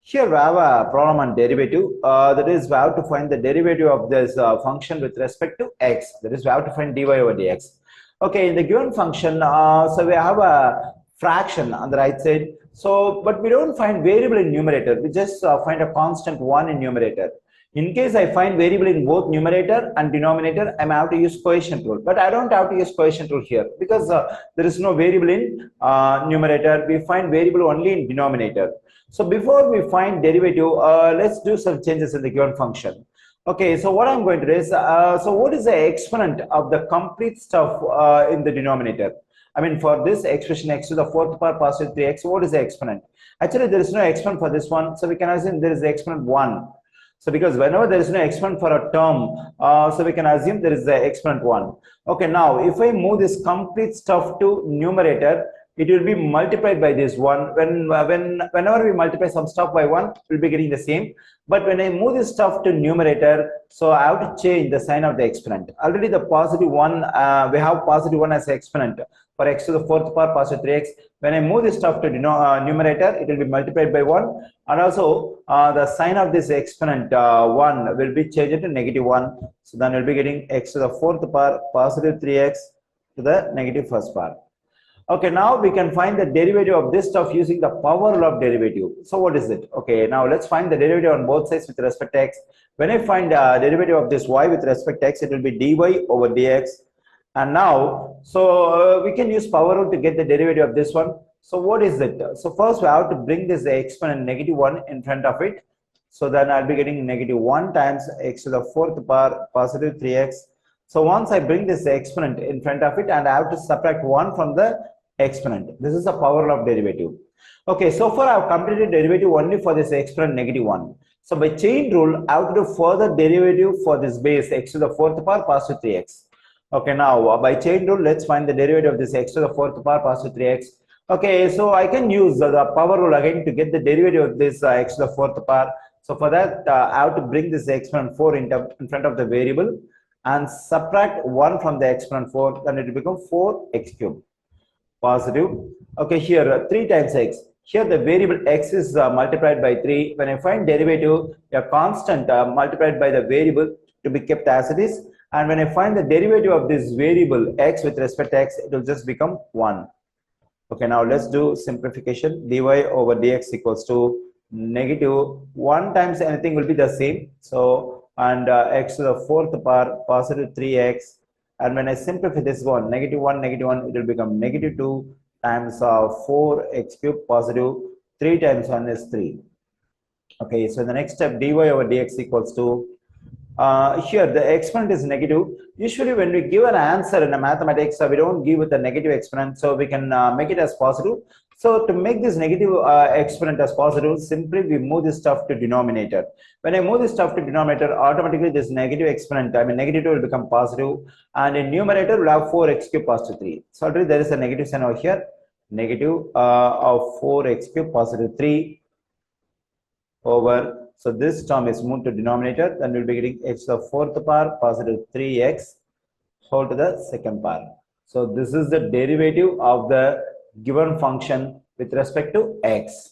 Here we have a problem on derivative. That is, we have to find the derivative of this function with respect to x. That is, we have to find dy over dx. Okay, in the given function, so we have a fraction on the right side. So, but we don't find variable in numerator. We just find a constant 1 in numerator. In case I find variable in both numerator and denominator, I may have to use coefficient rule. But I don't have to use coefficient rule here because there is no variable in numerator. We find variable only in denominator. So before we find derivative, let's do some changes in the given function. Okay, so what I'm going to do is, so what is the exponent of the complete stuff in the denominator? I mean, for this expression x to the fourth power positive 3x, what is the exponent? Actually, there is no exponent for this one, so we can assume there is the exponent 1. So because whenever there is no exponent for a term, so we can assume there is the exponent 1. Okay, now if I move this complete stuff to numerator, it will be multiplied by this 1. Whenever we multiply some stuff by 1, we'll be getting the same. But when I move this stuff to numerator, so I have to change the sign of the exponent. Already the positive 1, we have positive 1 as exponent for x to the fourth power positive 3x. When I move this stuff to numerator, it will be multiplied by 1. And also the sign of this exponent 1 will be changed to negative 1. So then we'll be getting x to the fourth power positive 3x to the negative first power. Okay, now we can find the derivative of this stuff using the power law of derivative. So what is it? Okay, now let's find the derivative on both sides with respect to x. When I find the derivative of this y with respect to x, it will be dy over dx. And now, so we can use power rule to get the derivative of this one. So what is it? So first we have to bring this exponent negative 1 in front of it. So then I'll be getting negative 1 times x to the fourth power positive 3x. So once I bring this exponent in front of it, and I have to subtract 1 from the exponent. This is the power law of derivative. Okay, so far I have completed derivative only for this exponent negative 1. So by chain rule, I have to do further derivative for this base x to the fourth power positive 3x. Okay, now by chain rule, let's find the derivative of this x to the fourth power positive 3x. Okay, so I can use the power rule again to get the derivative of this x to the fourth power. So for that, I have to bring this exponent 4 in front of the variable and subtract 1 from the exponent 4, then it will become 4x cubed. Positive. Okay, here 3 times x. Here the variable x is multiplied by 3. When I find derivative, a constant multiplied by the variable to be kept as it is. And when I find the derivative of this variable x with respect to x, it will just become 1. Okay, now let's do simplification. Dy over dx equals to negative 1 times anything will be the same. So, and x to the fourth power positive 3x. And when I simplify this one, negative 1, it will become negative 2 times 4x cubed positive 3 times 1 is 3. Okay, so the next step, dy over dx equals to, here the exponent is negative. Usually when we give an answer in a mathematics, we don't give with a negative exponent, so we can make it as positive. So to make this negative exponent as positive, simply we move this stuff to denominator. When I move this stuff to denominator, automatically this negative exponent, I mean negative 2 will become positive, and in numerator we'll have 4x cubed positive 3. So already there is a negative sign over here, negative of 4x cubed positive 3 over. So this term is moved to denominator, then we'll be getting x to the fourth power positive 3x whole to the second power. So this is the derivative of the given function with respect to x.